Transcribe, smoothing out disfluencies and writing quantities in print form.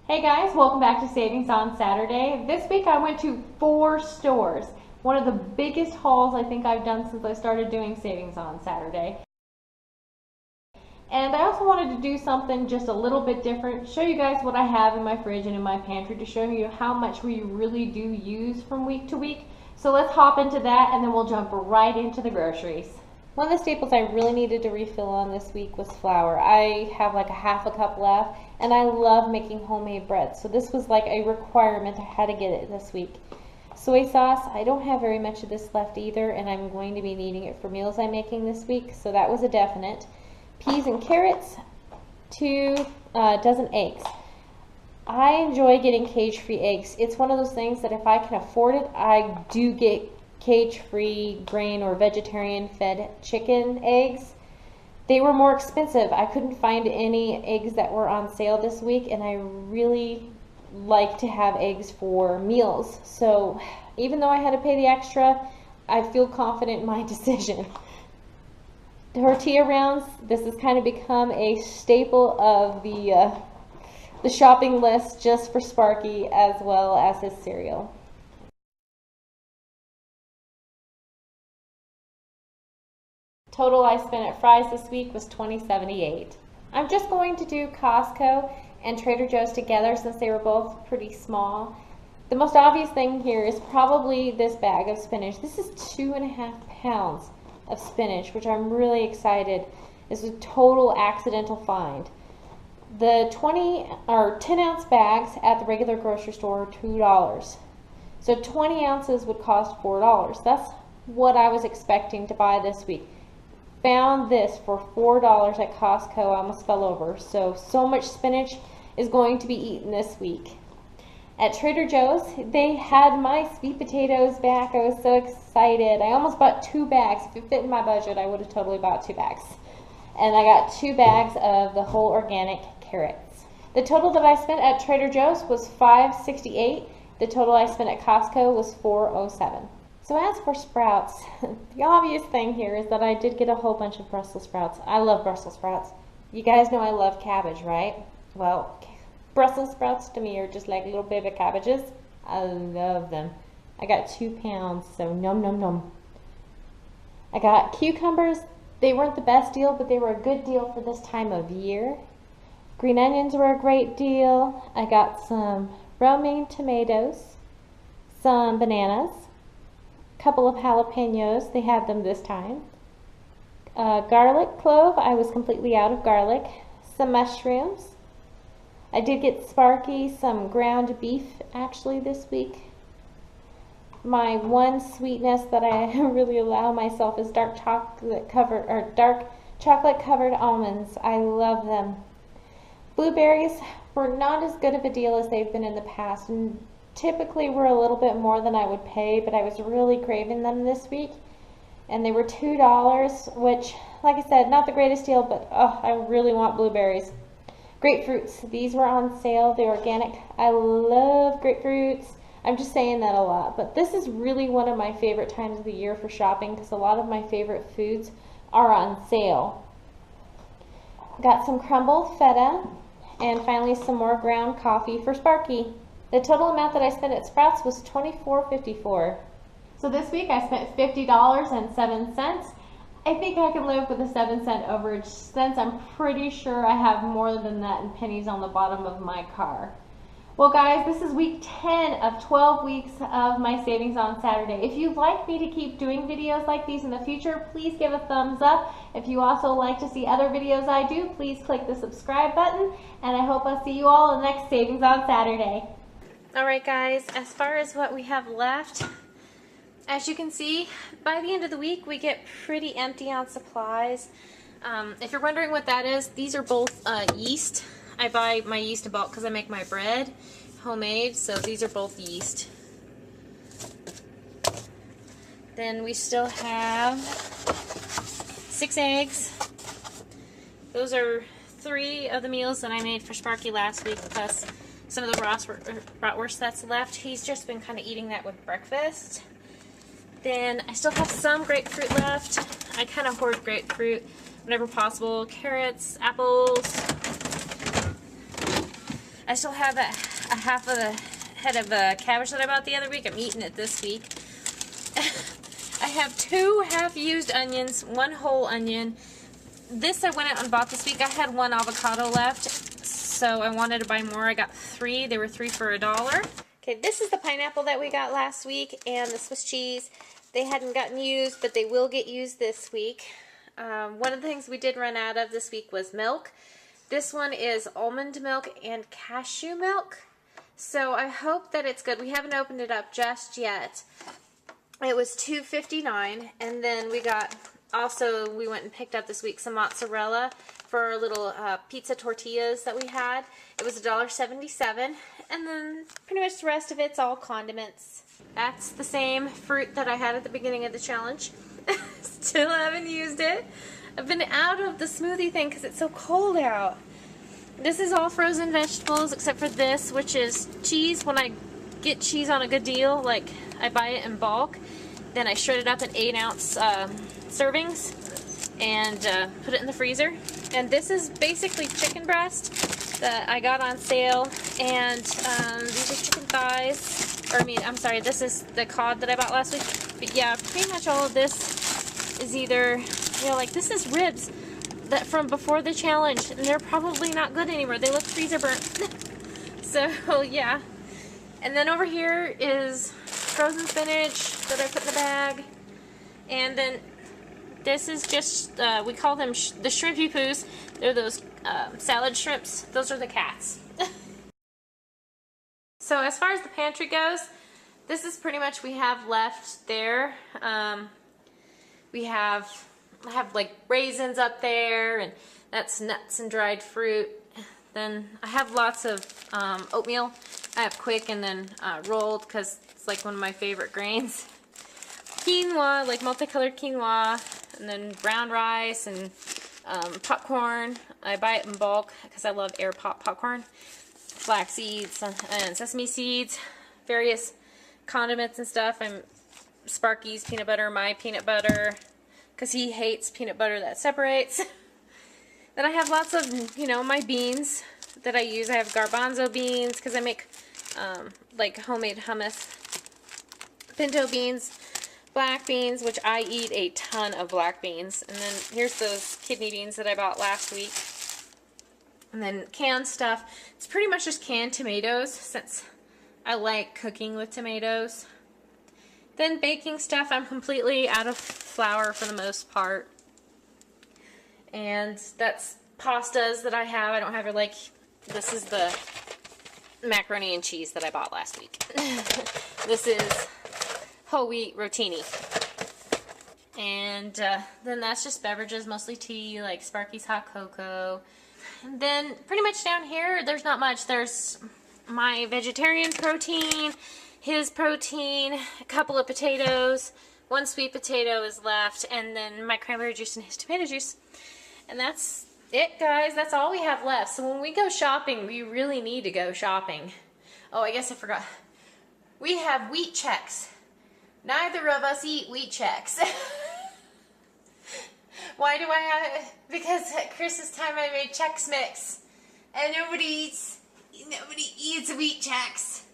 Hey guys, welcome back to Savings on Saturday. This week I went to 4 stores. One of the biggest hauls I think I've done since I started doing Savings on Saturday. And I also wanted to do something just a little bit different, show you guys what I have in my fridge and in my pantry to show you how much we really do use from week to week. So let's hop into that and then we'll jump right into the groceries. One of the staples I really needed to refill on this week was flour. I have like a half a cup left and I love making homemade bread. So this was like a requirement. I had to get it this week. Soy sauce, I don't have very much of this left either, and I'm going to be needing it for meals I'm making this week, so that was a definite. Peas and carrots, 2 dozen eggs. I enjoy getting cage-free eggs. It's one of those things that if I can afford it, I do get cage-free grain or vegetarian-fed chicken eggs. They were more expensive. I couldn't find any eggs that were on sale this week, and I really like to have eggs for meals. So even though I had to pay the extra, I feel confident in my decision. Tortilla rounds, this has kind of become a staple of the shopping list just for Sparky as well as his cereal. Total I spent at Fry's this week was $20.78. I'm just going to do Costco and Trader Joe's together since they were both pretty small. The most obvious thing here is probably this bag of spinach. This is 2.5 pounds of spinach, which I'm really excited. This is a total accidental find. The 10 ounce bags at the regular grocery store are $2. So 20 ounces would cost $4. That's what I was expecting to buy this week. Found this for $4 at Costco. I almost fell over. So much spinach is going to be eaten this week. At Trader Joe's, they had my sweet potatoes back. I was so excited. I almost bought 2 bags. If it fit in my budget, I would have totally bought 2 bags. And I got 2 bags of the whole organic carrots. The total that I spent at Trader Joe's was $5.68. The total I spent at Costco was $4.07. So as for sprouts, the obvious thing here is that I did get a whole bunch of Brussels sprouts. I love Brussels sprouts. You guys know I love cabbage, right? Well, Brussels sprouts to me are just like little baby cabbages. I love them. I got 2 pounds, so num num num. I got cucumbers. They weren't the best deal, but they were a good deal for this time of year. Green onions were a great deal. I got some romaine tomatoes, some bananas, couple of jalapenos, they had them this time. Garlic clove, I was completely out of garlic. Some mushrooms. I did get Sparky some ground beef actually this week. My one sweetness that I really allow myself is dark chocolate covered almonds. I love them. Blueberries were not as good of a deal as they've been in the past, and typically were a little bit more than I would pay, but I was really craving them this week, and they were $2, which, like I said, not the greatest deal, but oh, I really want blueberries. Grapefruits, these were on sale. They're organic. I love grapefruits. I'm just saying that a lot, but this is really one of my favorite times of the year for shopping because a lot of my favorite foods are on sale. Got some crumbled feta, and finally some more ground coffee for Sparky. The total amount that I spent at Sprouts was $24.54. So this week I spent $50.07. I think I can live with a 7-cent overage since I'm pretty sure I have more than that in pennies on the bottom of my car. Well guys, this is week 10 of 12 weeks of my Savings on Saturday. If you'd like me to keep doing videos like these in the future, please give a thumbs up. If you also like to see other videos I do, please click the subscribe button, and I hope I'll see you all in the next Savings on Saturday. Alright guys, as far as what we have left, as you can see, by the end of the week we get pretty empty on supplies. If you're wondering what that is, these are both yeast. I buy my yeast in bulk because I make my bread homemade, so these are both yeast. Then we still have 6 eggs. Those are 3 of the meals that I made for Sparky last week, plus some of the bratwurst that's left. He's just been kind of eating that with breakfast. Then I still have some grapefruit left. I kind of hoard grapefruit whenever possible. Carrots, apples, I still have a half of the head of cabbage that I bought the other week. I'm eating it this week. I have 2 half-used onions, 1 whole onion. This I went out and bought this week. I had 1 avocado left, so I wanted to buy more. I got 3. They were 3 for $1. Okay, this is the pineapple that we got last week, and the Swiss cheese. They hadn't gotten used, but they will get used this week. One of the things we did run out of this week was milk. This one is almond milk and cashew milk. So I hope that it's good. We haven't opened it up just yet. It was $2.59, and then we got, also we went and picked up this week some mozzarella for our little pizza tortillas that we had. It was $1.77, and then pretty much the rest of it's all condiments. That's the same fruit that I had at the beginning of the challenge. Still haven't used it. I've been out of the smoothie thing because it's so cold out. This is all frozen vegetables except for this, which is cheese. When I get cheese on a good deal, like I buy it in bulk, then I shred it up in 8-ounce servings and put it in the freezer. And this is basically chicken breast that I got on sale, and these are chicken thighs, or I'm sorry, this is the cod that I bought last week. But yeah, pretty much all of this is either, like this is ribs that from before the challenge, and they're probably not good anymore. They look freezer burnt. So yeah. And then over here is frozen spinach that I put in the bag. And then this is just, we call them the shrimpy poos. They're those salad shrimps. Those are the cats. So as far as the pantry goes, this is pretty much we have left there. I have like raisins up there, and that's nuts and dried fruit. Then I have lots of oatmeal. I have quick and then rolled because it's like one of my favorite grains. Quinoa, like multicolored quinoa, and then brown rice and popcorn. I buy it in bulk because I love air pop popcorn. Flax seeds and sesame seeds, various condiments and stuff. I'm Sparky's peanut butter, my peanut butter, because he hates peanut butter that separates. Then I have lots of, my beans that I use. I have garbanzo beans because I make like homemade hummus. Pinto beans, black beans, which I eat a ton of black beans. And then here's those kidney beans that I bought last week. And then canned stuff. It's pretty much just canned tomatoes since I like cooking with tomatoes. Then baking stuff, I'm completely out of flour for the most part. And that's pastas that I have. I don't have this is the macaroni and cheese that I bought last week. This is whole wheat rotini. And then that's just beverages, mostly tea, like Sparky's hot cocoa. And then pretty much down here, there's not much. There's my vegetarian protein, his protein, a couple of potatoes, 1 sweet potato is left, and then my cranberry juice and his tomato juice. And that's it, guys. That's all we have left. So when we go shopping, we really need to go shopping. Oh, I guess I forgot. We have wheat checks. Neither of us eat wheat checks. Why do I have it? Because at Christmas time I made Chex Mix. And nobody eats wheat checks.